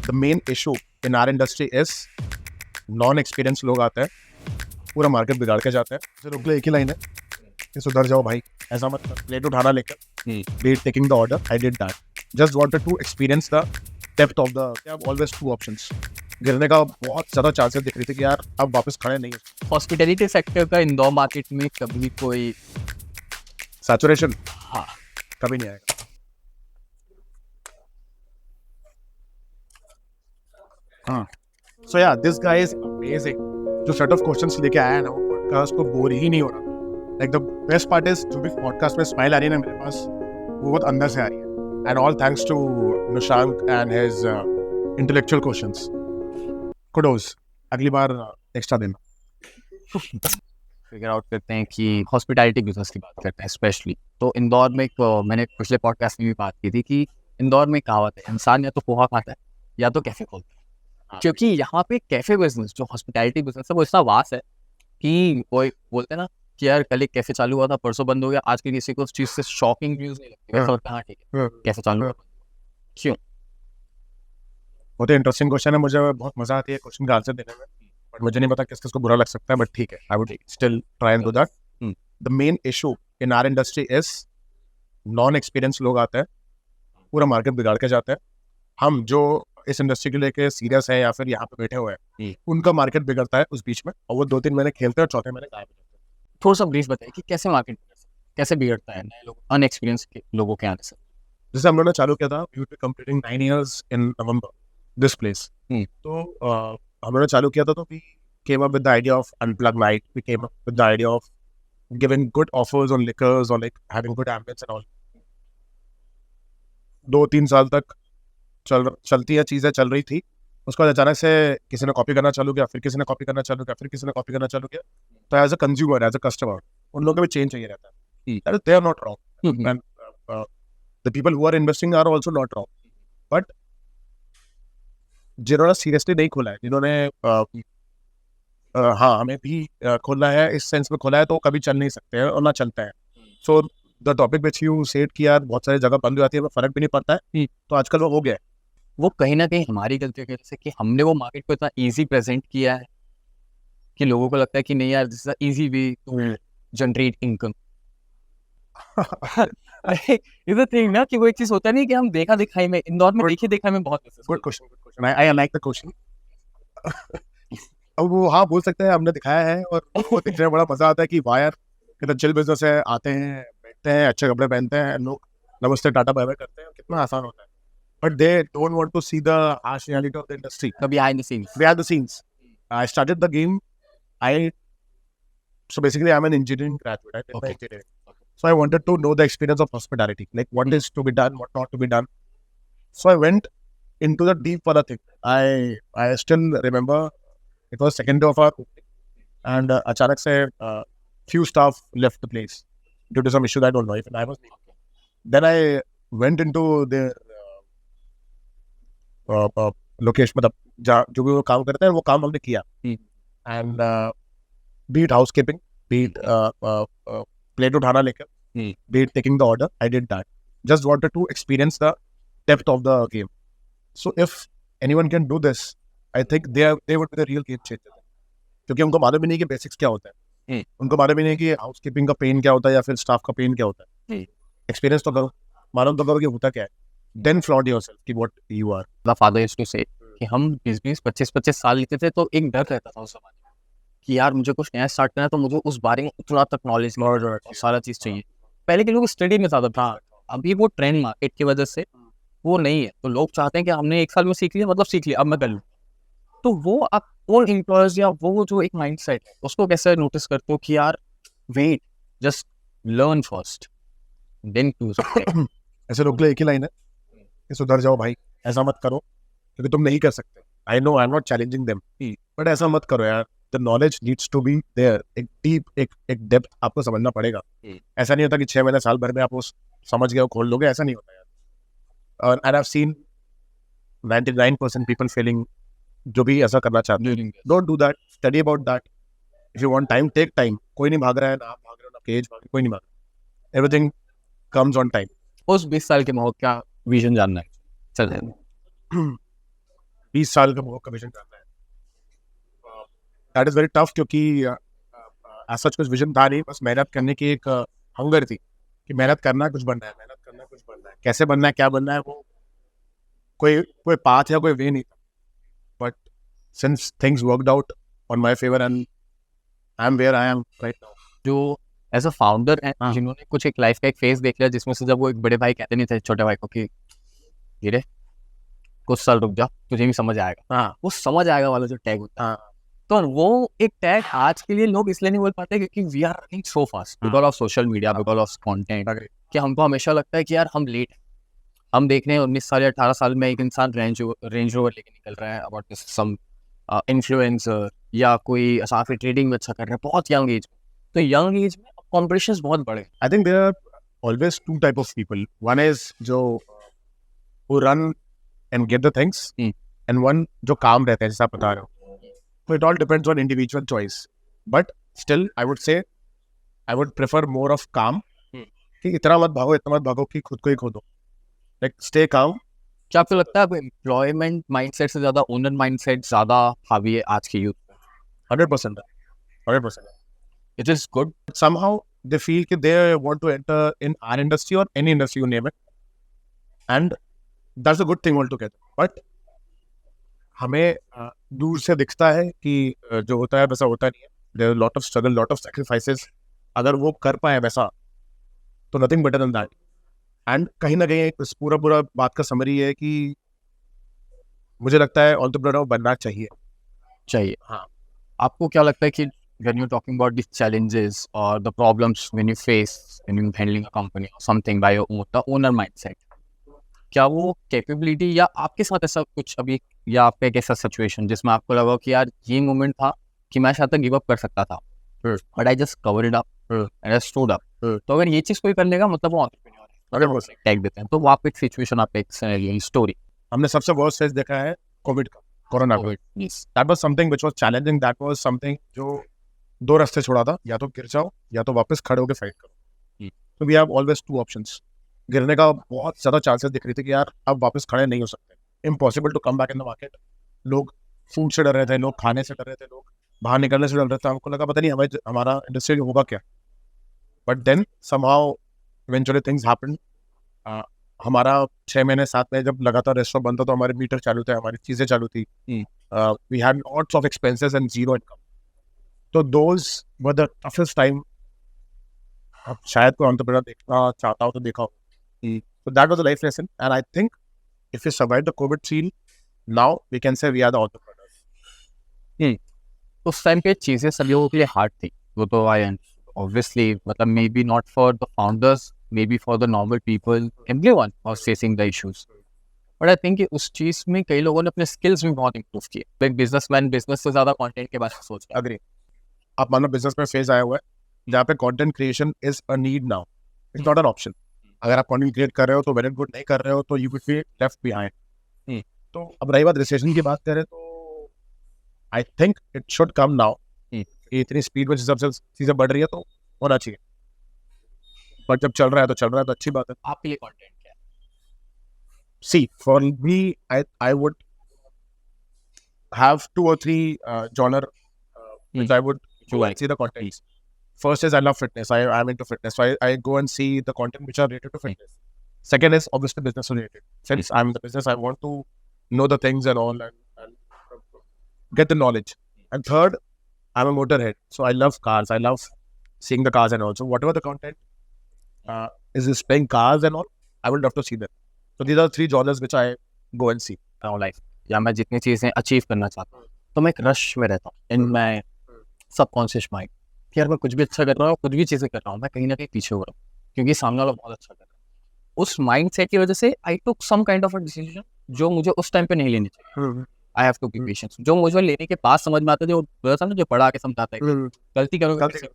The main issue in our industry is non experience लोग आते हैं, पूरा मार्केट बिगाड़ के जाते हैं। सिर्फ उनके लिए एक ही लाइन है कि सुधर जाओ भाई, ऐसा मत कर, प्लेट उठाना लेकर be taking the order, I did that, just wanted to experience the depth of the, always two options. गिरने का बहुत ज़्यादा चांसेस दिख रही थी कि यार अब वापस खड़े नहीं है। हॉस्पिटैलिटी सेक्टर का इंदौर मार्केट में कभी कोई सैचुरेशन हाँ कभी नहीं आएगा। हाँ, सो या दिस गाय इज अमेजिंग। जो सेट ऑफ क्वेश्चंस लेके आया है ना, वो पॉडकास्ट को बोर ही नहीं हो रहा। Like the best part is, जो भी पॉडकास्ट में स्माइल आ रही है ना मेरे पास, वो बहुत अंदर से आ रही है। And all thanks to Nishank and his intellectual questions. Kudos, अगली बार एक्स्ट्रा देना। फिगर आउट करते हैं कि हॉस्पिटैलिटी बिजनेस की बात करते हैं स्पेशली। तो इंदौर में मैंने पिछले पॉडकास्ट में भी बात की थी कि इंदौर में कहावत है, इंसान या तो पोहा खाता है या तो कैफे खोलता है। क्योंकि यहाँ पे कैफे बिजनेस, जो हॉस्पिटैलिटी बिजनेस है, वो इतना वास्ट है कि कोई बोलते हैं ना कि यार कल एक कैफे चालू हुआ था, परसों बंद हो गया। आज के किसी को उस चीज़ से शॉकिंग न्यूज़ नहीं लगती, वैसा होता है हाँ ठीक है कैफे चालू हुआ, क्यों? बहुत ही इंटरेस्टिंग क्वेश्चन है, मुझे बहुत मजा आती है क्वेश्चन का आंसर देने में, बट मुझे नहीं पता किस किस को बुरा लग सकता है, बट ठीक है, I would still try and do that. The main issue in our industry is non experience लोग आते हैं, पूरा मार्केट बिगाड़ के जाते हैं। हम जो इस इंडस्ट्री के लेके सीरियस है या फिर यहाँ पे बैठे हुए हैं, उनका मार्केट बिगड़ता है उस बीच में, और वो 2-3 महीने खेलते हैं और चौथे महीने गायब हो जाते हैं। थोड़ा सा ब्रीफ बताइए कि कैसे मार्केट कैसे बिगड़ता है नए लोग, अनएक्सपीरियंस लोगों के आने से। जैसे हम लोगों ने चालू किया था, we will be completing 9 years in November this place. तो हम लोगों ने चालू किया था, तो we came up with the idea of unplug night, we came up with the idea of giving good offers on liquors और like having good ambience and all. 2-3 साल तक चलती है चीज़ें, चल रही थी। उसके बाद अचानक से किसी ने कॉपी करना चालू किया, फिर किसी ने कॉपी करना चालू किया, फिर किसी ने कॉपी करना चालू किया। तो as a consumer, as a customer, उन लोगों को भी चेंज चाहिए रहता है। They are not wrong, and the people who are investing are also not wrong, but जिन्होंने सीरियसली नहीं खोला है, जिन्होंने हाँ हमें भी खोला है, इस सेंस में खोला है, तो कभी चल नहीं सकते हैं और ना चलता है। So the topic which you said कि यार बहुत सारी जगह बंद हो जाती है, फर्क भी नहीं पड़ता है, तो आजकल वो हो गया है। वो कहीं ना कहीं हमारी गलती की वजह से कि हमने वो मार्केट को इतना इजी प्रेजेंट किया है कि लोगों को लगता है कि नहीं यार this is easy way to generate income. Is the thing ना कि वो एक चीज होता नहीं कि हम देखा दिखाई में, इंदौर में देखी दिखाई में बहुत good question, I like the question. अब वो हाँ बोल सकते हैं, हमने दिखाया है, और वो दिखने में बड़ा मजा आता है कि वाह यार कितना चिल बिजनेस है, आते हैं, बैठते हैं, अच्छे कपड़े पहनते हैं लोग, नमस्ते टाटा बाय बाय करते हैं, कितना आसान होता है। But they don't want to see the harsh reality of the industry. The behind the scenes. Behind the scenes. I started the game. So basically, I'm an engineering graduate. I did my engineering. So I wanted to know the experience of hospitality, like what is to be done, what not to be done. So I went into the deep for the thing. I still remember it was second day of our opening, and achanak se few staff left the place due to some issue that I don't know. Even I was leaving. Then I went into their location, मतलब जो भी वो काम करते हैं वो काम हमने किया, and be it housekeeping, be it plate उठाना लेकर, be it taking the order, I did that, just wanted to experience the depth of the game. So if anyone can do this, I think they would be the real game changer, क्योंकि उनको मालूम भी नहीं कि basics क्या होता है, उनको मालूम भी नहीं कि हाउस कीपिंग का पेन क्या होता है या फिर स्टाफ का पेन क्या होता है। एक्सपीरियंस तो करो, मालूम तो करो कि होता क्या है, then flaunt yourself कि what you are. The father used to say कि हम 20-25 साल लेते थे, तो एक डर रहता था उस जमाने में कि यार मुझे कुछ नया स्टार्ट करना है, तो मुझे उस बारे में उतना तक नॉलेज सारा चीज़ चाहिए। पहले के लोग स्टडी में ज़्यादा था, अभी वो ट्रेंड मार्केट की वजह से वो नहीं है, तो लोग चाहते हैं कि हमने 1 साल में सीख लिया, मतलब सीख लिया, अब मैं कर लूँ। तो वो आप और एम्प्लॉयर्स या वो जो एक माइंड सेट है, उसको कैसे नोटिस करते हो कि यार wait, just learn first then too. ऐसे लोग के लिए एक ही लाइन है कि सुधर जाओ भाई, ऐसा मत करो, क्योंकि तुम नहीं कर सकते। I know I am not challenging them, but ऐसा मत करो यार, the knowledge needs to be there, एक डीप एक डेप्थ आपको समझना पड़ेगा। ऐसा नहीं होता कि 6 महीने साल भर में आप वो समझ गए हो खोल लोगे, ऐसा नहीं होता यार। और I have seen 99% people failing, जो भी ऐसा करना चाहते हैं। Don't do that, study about that, if you want time take time. कोई नहीं भाग रहा है, ना आप भाग रहे हो, ना केज भाग रहे, कोई नहीं भाग रहा, एवरीथिंग कम्स ऑन टाइम। उस 20 साल के माहौल का विजन जानना है, चल 20 साल का विजन करना है, दैट इज वेरी टफ, क्योंकि ऐसा कुछ विजन था नहीं, बस मेहनत करने की एक हंगर थी कि मेहनत करना है, कुछ बनना है, मेहनत करना है, कुछ बनना है, कैसे बनना है, क्या बनना है, वो कोई पाथ या कोई वे नहीं था. But since things worked out on my favour and I am where I am right now. जो एज अ फाउंडर हाँ. जिन्होंने कुछ एक लाइफ का एक फेज देख लिया, जिसमें से जब वो एक बड़े भाई कहते नहीं थे छोटे भाई को कि धीरे कुछ साल रुक जा, तुझे भी समझ आएगा, हाँ. वो समझ आएगा वाला जो टैग होता है, हाँ. तो वो एक टैग आज के लिए लोग इसलिए नहीं बोल पाते क्योंकि we are running so fast because of social media, because of content, Agree. कि हमको हमेशा लगता है कि यार हम लेट हैं. हम देख रहे हैं 19 साल या 18 साल में एक इंसान रेंज रोवर लेके निकल रहा है, अबाउट सम इन्फ्लुएंसर या कोई साफी ट्रेडिंग में अच्छा कर रहा है बहुत यंग एज में. तो यंग एज में कॉम्पिटिशन बहुत बड़े. I think there are always two type of people. One is जो who run and get the things, and one जो काम रहते हैं, जैसा आप बता रहे हो. So it all depends on individual choice. But still, I would say I would prefer more of calm. कि इतना मत भागो कि खुद को ही खो दो. Like stay calm. क्या आपको लगता है एम्प्लॉयमेंट माइंडसेट से ज्यादा ओनर माइंडसेट ज्यादा हावी है आज के यूथ पे? 100%. 100%. It is good. Somehow they feel that they want to enter in our industry or any industry, you name it, and that's a good thing altogether. But हमें दूर से दिखता है कि जो होता है वैसा होता नहीं है. There are lot of struggle, lot of sacrifices. अगर वो कर पाए वैसा, तो nothing better than that. And कहीं ना कहीं इस पूरा बात का समरी है कि मुझे लगता है एंटरप्रेन्योर बनना चाहिए. हाँ. आपको क्या लगता है कि when you're talking about these challenges or the problems when you face when you're handling a company or something by your own, the owner mindset, क्या वो कैपेबिलिटी या आपके साथ ऐसा कुछ अभी या आपका एक ऐसा सिचुएशन जिसमें आपको लगा कि यार ये मोमेंट था कि मैं शायद तक गिव अप कर सकता था, but I just cover it up and I stood up. तो अगर ये चीज कोई कर लेगा मतलब वो एंटरप्रेन्योर है. अगर वो टैग देते हैं तो वो आप एक सिचुएशन, आप एक सिनेरियो, स्टोरी. हमने सबसे वर्स्ट फेज देखा है कोविड का, कोरोना का. That was something which was challenging. That was something जो दो रास्ते छोड़ा था, या तो गिर जाओ या तो वापस खड़े होकर फाइट करो. तो we have always two options. गिरने का बहुत ज्यादा चांसेस दिख रही थी कि यार अब वापस खड़े नहीं हो सकते, impossible to come back in the market. लोग फूड से डर रहे थे, लोग खाने से डर रहे थे, लोग बाहर निकलने से डर रहे थे. हमको लगा पता नहीं हमारा इंडस्ट्री होगा क्या. But then somehow eventually things happened. हमारा 6 महीने 7 महीने जब लगातार रेस्टोरेंट बंद था तो हमारे मीटर चालू थे, हमारी चीजें चालू थी. We had lots of expenses and zero income. तो those were the toughest time. अब शायद कोई एंटरप्रेन्योर देखना चाहता हो तो देखा हो. So that was a life lesson, and I think if we survived the COVID scene, now we can say we are the entrepreneurs. उस टाइम पे चीजें सभी लोगों के लिए हार्ड थी, वो तो आई ऑब्वियसली, मतलब may be not for the founders, may be for the normal people, everyone was facing the issues. But I think उस चीज में कई लोगों ने अपने स्किल्स भी बहुत इंप्रूव किए. लाइक बिजनेसमैन बिजनेस से ज्यादा कंटेंट के बारे में सोच रहा है. Agree. आप मानो बिजनेस में फेज आया हुआ है जहाँ पे content creation is a need now, it's not an option. अगर आप कंटेंट क्रिएट कर रहे हो तो वेरी गुड, नहीं कर रहे हो तो you will be left behind. तो अब रही बात रिसेशन की बात करें तो I think it should come now. इतनी स्पीड में सबसे चीजें बढ़ रही है तो होना चाहिए. बट जब चल रहा है तो अच्छी बात है. आपके लिए कंटेंट क्या है? See, for me, I would have 2 or 3 genre which I would go and see the content. First is I love fitness. I'm into fitness. So I go and see the content which are related to fitness. Second is obviously business related. Since I'm in the business, I want to know the things and all and get the knowledge. And third, I'm a motorhead. So I love cars. I love seeing the cars and all. So whatever the content is displaying cars and all, I would love to see that. So these are 3 genres which I go and see. Life या मैं जितनी चीजें achieve करना चाहता हूँ तो मैं एक रश में रहता हूँ, इन माय सबकॉन्शियस माइंड कि यार मैं कुछ भी अच्छा कर रहा हूँ, कुछ भी चीजें कर रहा हूँ, मैं कहीं ना कहीं पीछे हो रहा हूँ क्योंकि सामने वाला बहुत अच्छा कर रहा है. उस माइंड सेट की वजह से I took some kind of a decision जो मुझे उस टाइम पे नहीं लेनी चाहिए. I have to be patient. जो मुझे लेने के बाद समझ में आता है, जो बोला था ना, जो पढ़ा के समझाता है गलती करोगे,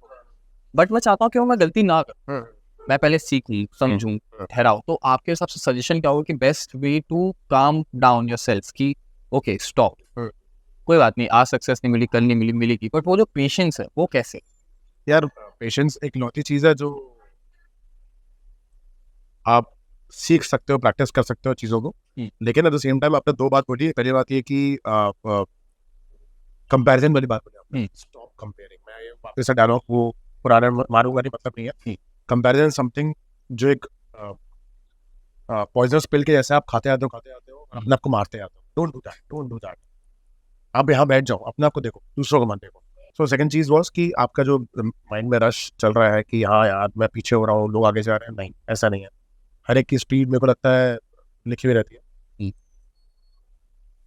बट मैं चाहता हूँ कि मैं गलती ना करूँ, मैं पहले सीखूं, समझूं, ठहराओ. तो आपके हिसाब से सजेशन क्या होगा कि best way to calm down yourself कि ओके स्टॉप, कोई बात नहीं, आज सक्सेस नहीं मिली, कल नहीं मिली, मिलेगी, बट वो जो पेशेंस है वो कैसे? यार पेशेंस एक लौती चीज है जो आप सीख सकते हो, प्रैक्टिस कर सकते हो चीज़ों को, लेकिन एट द सेम टाइम आपने दो बात बोली। पहली बात ये कि कंपैरिजन वाली बात बोली आपने, स्टॉप कंपेयरिंग। मैं ये वापस से डायलॉग वो पुराने मारूंगा नहीं, मतलब नहीं है। कंपैरिजन समथिंग जो एक पॉइजनस पिल के जैसे आप खाते आते हो और अपने आप को मारते आते हो। Don't do that. आप यहाँ बैठ जाओ, अपने आप को देखो, दूसरों को मत देखो। सो सेकंड चीज वाज कि आपका जो माइंड में रश चल रहा है कि हाँ यार मैं पीछे हो रहा हूँ, लोग आगे जा रहे हैं, नहीं, ऐसा नहीं है। हर एक की स्पीड मेरे को लगता है लिखी हुई रहती है।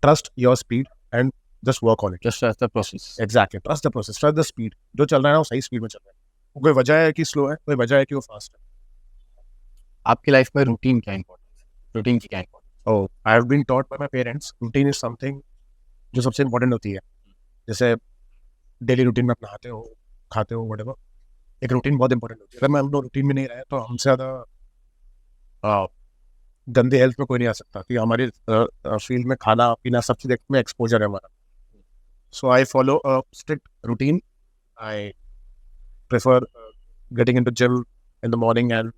Trust your speed and just work on it. Just trust the process. Exactly, trust the process, trust the speed. जो चल रहा है ना वो सही स्पीड में चल रहा है। कोई वजह है कि स्लो है, कोई वजह है कि वो फास्ट है। आपकी लाइफ में रूटीन क्या इंपॉर्टेंस है? रूटीन की क्या importance? Oh, I have been taught by my parents, routine is something जो सबसे इम्पोर्टेंट होती है। जैसे डेली रूटीन में आप नहाते हो, खाते हो, whatever, एक रूटीन बहुत इंपॉर्टेंट होती है। अगर मैं हम लोग रूटीन में नहीं रहे तो हमसे ज़्यादा गंदे हेल्थ में कोई नहीं आ सकता, कि हमारी फील्ड में खाना पीना सब चीज़ में एक्सपोजर है हमारा। So I follow a strict routine. I prefer getting into gym in the morning and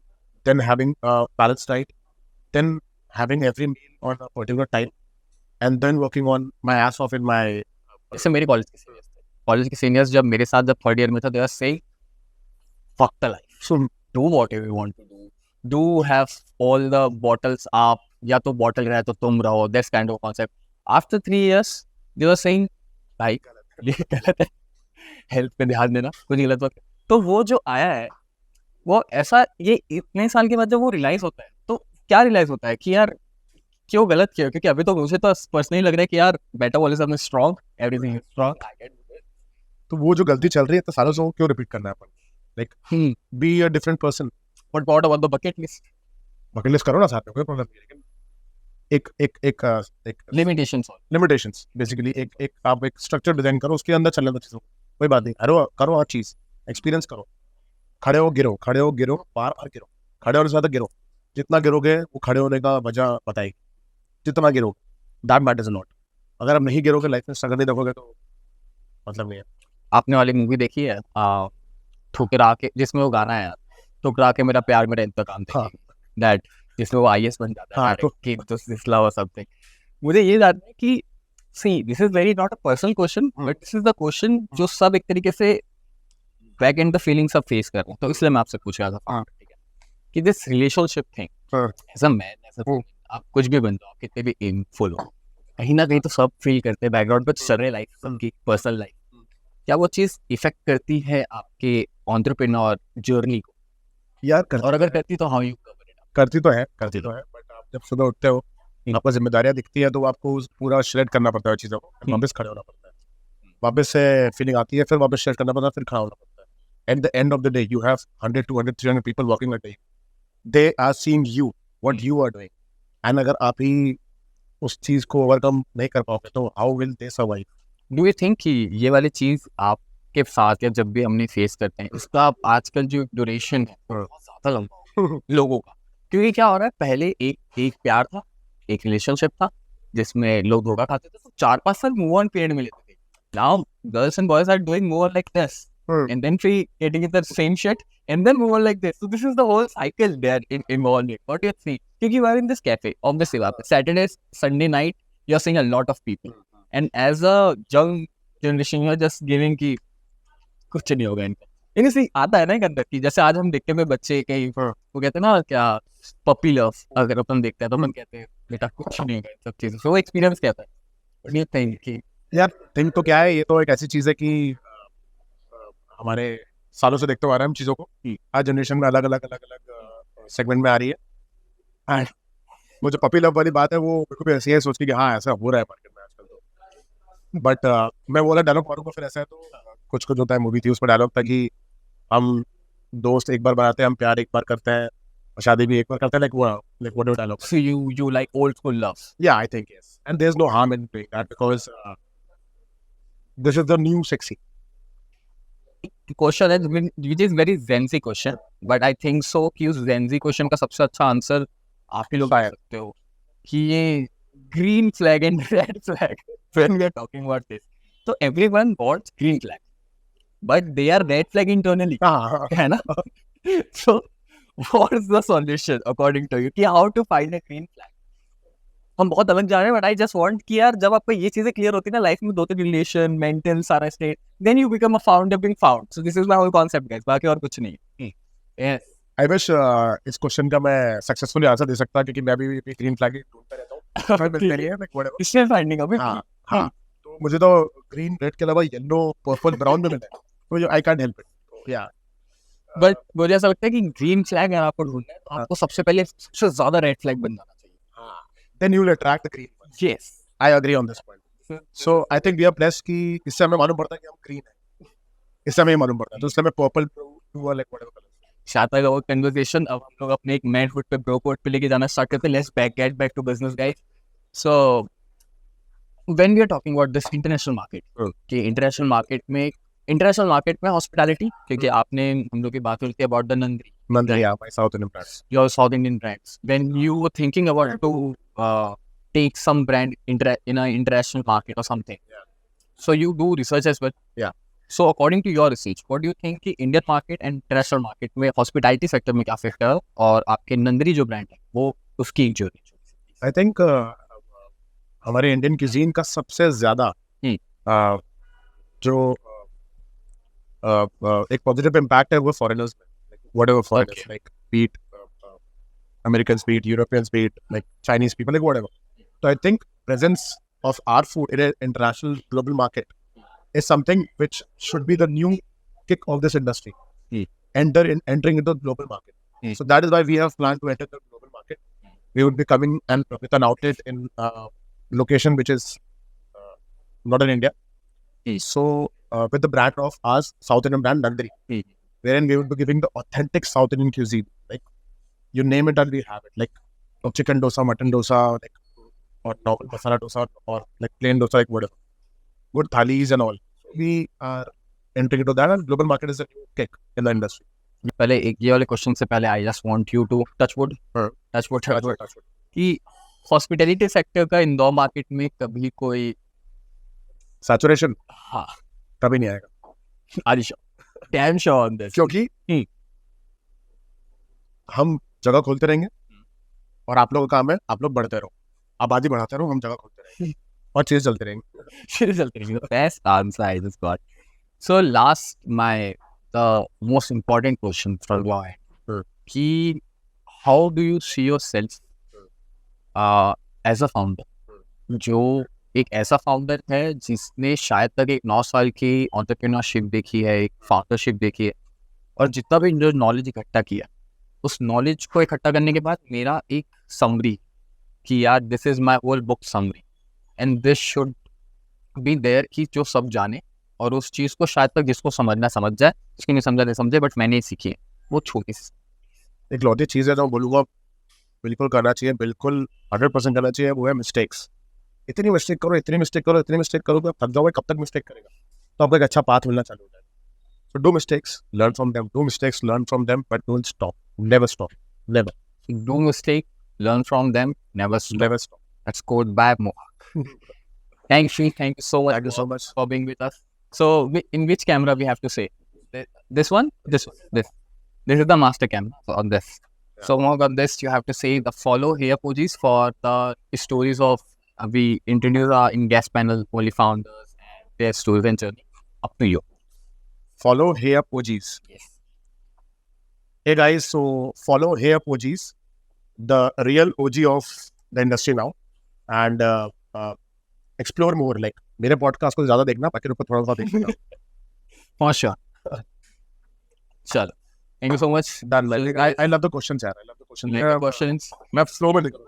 then having a balanced diet, then having every meal on a particular time, and then working on my ass off in my जैसे मेरे college के seniors थे, college के seniors जब मेरे साथ जब third year में था, they are saying fuck the life, so do whatever you want to do have all the bottles up, या तो बॉटल रहे तो तुम रहो, this kind of concept. After 3 years they were saying भाई ये गलत है, हेल्थ पे ध्यान देना, कुछ गलत बात। तो वो जो आया है वो ऐसा, ये इतने साल के बाद जब वो रियलाइज होता है तो क्या रियलाइज होता है कि यार क्यों गलत किया, क्योंकि अभी तो मुझे तो पर्सनली लग रहा है कि यार metabolism is strong, everything is strong, I get it. तो वो जो गलती चल रही है तो सालों से वो क्यों रिपीट करना है अपन? Like be a different person. But what about the bucket list? Bucket list करो ना, साथ में कोई प्रॉब्लम नहीं है, लेकिन एक लिमिटेशंस बेसिकली, एक आप एक स्ट्रक्चर डिजाइन करो, उसके अंदर चलने दो चीज़ों को। कोई बात नहीं, करो हर चीज़, एक्सपीरियंस करो, खड़े हो गिरो, बार बार गिरो, खड़े होने से ज़्यादा गिरो। जितना गिरोगे वो खड़े होने का वजह बताएगी। जितना गिरोगे दैट मैटर्स अ लॉट। अगर आप नहीं गिरोगे, लाइफ में स्ट्रगल नहीं देखोगे तो मतलब नहीं है। आपने वाली मूवी देखी है ठुकरा के, जिसमें वो गाना है ठुकरा के मेरा प्यार मेरा इंतकाम, दैट जिसमें वो आईएएस बन जाता है, कि दिस लव और समथिंग। मुझे ये जानना है कि see this is very not a personal question, but this is the question जो सब एक तरीके से बैक एंड द फीलिंग्स सब फेस कर रहे हैं, तो इसलिए मैं आपसे पूछ रहा था कि this relationship thing, as a man, as a woman, आप कुछ भी बन जाओ, कितने भी एमफुल हो, कहीं ना कहीं तो सब फील करते हैं बैकग्राउंड पर चल रहे लाइफ, सबकी पर्सनल लाइफ। क्या वो चीज इफेक्ट करती है आपके एंटरप्रेन्योर जर्नी को? यार करती, और अगर करती तो हाउ यू कवर इट? करती तो है, बट आप जब सुबह उठते हो, आपको जिम्मेदारियां दिखती है, तो आपको पूरा श्रेड करना पड़ता है चीज़ों को, वापस खड़े होना पड़ता है, वापस से फीलिंग आती है, फिर वापस श्रेड करना पड़ता है, फिर खड़ा होना पड़ता है। At the end of the day you have 100, 200, 300 people working a day, they are seeing you what you are doing, and अगर आप ही उस चीज़ को ओवरकम नहीं कर पाओगे तो how will they survive? Do you think कि ये वाली चीज आपके साथ या जब भी हमने फेस करते हैं, इसका आजकल जो ड्यूरेशन है बहुत ज्यादा लंबा हो लोगों का? क्योंकि क्या हो रहा है, पहले एक प्यार था, एक रिलेशनशिप था जिसमें लोग धोखा खाते थे, तो 4-5 साल मूव ऑन पीरियड में लेते थे। Now girls and boys are doing more like this, and then getting into the same shit and then move on like this. So this is the whole cycle there involved in. What do you think? Because you are in this cafe, obviously, Saturday, Sunday night, you're seeing a lot of people. And as a young generation, you're just giving कि कुछ नहीं होगा इनका। इनसे आता है ना एक अंदर की, जैसे आज हम देखते हैं बच्चे कहीं वो कहते हैं ना क्या पपी लव, अगर अपन देखते हैं तो अपन कहते हैं बेटा कुछ नहीं होगा सब चीज़ें। तो वो एक्सपीरियंस क्या था? What do you think कि यार थिंक तो क्या है, ये तो एक ऐसी चीज़ है कि हमारे सालों से देखते हुए आ रहे हैं हम चीज़ों को, हर जनरेशन में अलग अलग सेगमेंट में आ रही है। एंड वो जो पपी लव वाली बात है वो मेरे को भी ऐसी है, सोच के कि हाँ ऐसा हो रहा है मार्केट में आजकल तो। बट मैं बोला डायलॉग मारूंगा, फिर ऐसा है तो कुछ होता है, मूवी थी उसमें डायलॉग था कि हम दोस्त एक बार बनाते हैं, हम प्यार एक बार करते हैं, और शादी भी एक बार करते हैं, like what dialogue. so you like old school love? Yeah, I think yes, and there's no harm in doing that because this is the new sexy. Question है which is very Gen Z question, but I think so कि उस Gen Z question का सबसे अच्छा answer आप ही लोग आ सकते हो कि ये green flag and red flag when we are talking about this. So everyone wants green flag, but they are red flag internally, है ना? So what is the solution according to you कि how to find a green flag? हम बहुत अलग जा रहे हैं, but I just want कि यार जब आपको ये चीजें क्लियर होती है ना लाइफ में, 2-3 रिलेशन, मेंटल सारा state, then you become a founder being found. So this is my whole concept guys, बाकी और कुछ नहीं है. Yes. आई विश इस क्वेश्चन का मैं सक्सेसफुली आंसर दे सकता क्योंकि मैं भी ग्रीन फ्लैग ढूंढता रहता हूँ पर मिलते नहीं है like whatever. इसमें फाइंडिंग अभी हाँ हाँ तो मुझे तो ग्रीन रेड के अलावा येलो पर्पल ब्राउन में मिला है तो आई कांट हेल्प इट या बट मुझे ऐसा लगता है कि ग्रीन फ्लैग अगर आपको ढूंढना है तो आपको सबसे पहले सबसे ज्यादा रेड फ्लैग बन जाना चाहिए. Then you will attract the green one. Yes. I agree on this point. So I think we are blessed कि इससे हमें मालूम पड़ता है कि हम ग्रीन है, इससे हमें मालूम पड़ता है तो उससे हमें purple blue like whatever colour. शाता का वो कन्वर्सेशन अब हम लोग अपने एक मैन फुट पे ब्रो कोड पे लेके जाना स्टार्ट करते हैं. Let's get back to business guys. So when we are talking about this international market कि इंटरनेशनल मार्केट में हॉस्पिटैलिटी, क्योंकि आपने हम लोग की बात होती है अबाउट द नंदरी मंदरी my South Indian brands. Your South Indian brands, when you were thinking about to take some brand in a international market or something. Yeah. So you do research as well. Yeah. So according to your research, what do you think कि Indian market and international market में hospitality sector में क्या factor है और आपके नंदरी जो brand है वो उसकी जर्नी? आई थिंक हमारे इंडियन क्यूजीन का सबसे ज्यादा जो एक पॉजिटिव इम्पैक्ट है वो फॉरेनर्स में, whatever foreigners like beat Americans, beat Europeans, beat like Chinese people, like whatever. So I think presence of our food in an international global market is something which should be the new kick of this industry. Entering into the global market. So that is why we have planned to enter the global market. We would be coming and with an outlet in location which is not in India. So with the brand of ours, South Indian brand Nandri, wherein we would be giving the authentic South Indian cuisine. Like you name it and we have it. Like chicken dosa, mutton dosa, like or normal masala dosa or like plain dosa, like whatever. Good thalis and all. We are entering into that and global market is a new kick in the industry. पहले एक ये वाले question से पहले I just want you to touch would कि hospitality sector का Indore market में कभी कोई Saturation हाँ कभी नहीं आएगा. Are you damn sure on this? क्योंकि हम जगह खोलते रहेंगे और आप लोगों का काम है आप लोग बढ़ते रहो, आबादी बढ़ाते रहो, हम जगह खोलते रहेंगे और चीज चलते रहेंगे. Best answer I just got. So last the most important question from why कि how do you see yourself as a founder? जो एक ऐसा फाउंडर है जिसने शायद तक एक 9 साल की एंटरप्रेन्योरशिप देखी है, एक फाउंडरशिप देखी है और जितना भी जो नॉलेज इकट्ठा किया उस नॉलेज को इकट्ठा करने के बाद मेरा एक समरी कि यार this is my whole book summary and this should be there कि जो सब जाने और उस चीज़ को शायद तक जिसको समझना समझ जाए, जिसकी नहीं समझा नहीं समझे, बट मैंने सीखी है वो छोटी सी एक लौती चीज़ है जो बोलूँगा बिल्कुल करना चाहिए, बिल्कुल 100% करना चाहिए, वो है मिस्टेक्स. इतनी मिस्टेक करो तो आप थक जाओगे, कब तक मिस्टेक करेगा? तो आपको एक अच्छा पाथ मिलना चालू हो जाएगा. So do mistakes, learn from them, but don't stop. Never stop. Never. Do mistake, learn from them, never stop. That's code by Mohawk. Thank you so much. Thank you so much for being with us. So in which camera we have to say? This one. This is the master camera on this. Yeah. So Mohawk, on this you have to say the follow here emojis for the stories of we introduce our in guest panel only founders and their stories and journey. Up to you. Follow Hey Up OGs. Yes. Hey guys, so follow Hey Up OGs, the real OG of the industry now, and explore more. Like मेरे podcast को ज़्यादा देखना, बाकी ऊपर थोड़ा सा देखना. For sure. चलो. Thank you so much. Done. I love the questions, यार. I love the questions. Questions. मैं flow में निकलूँ.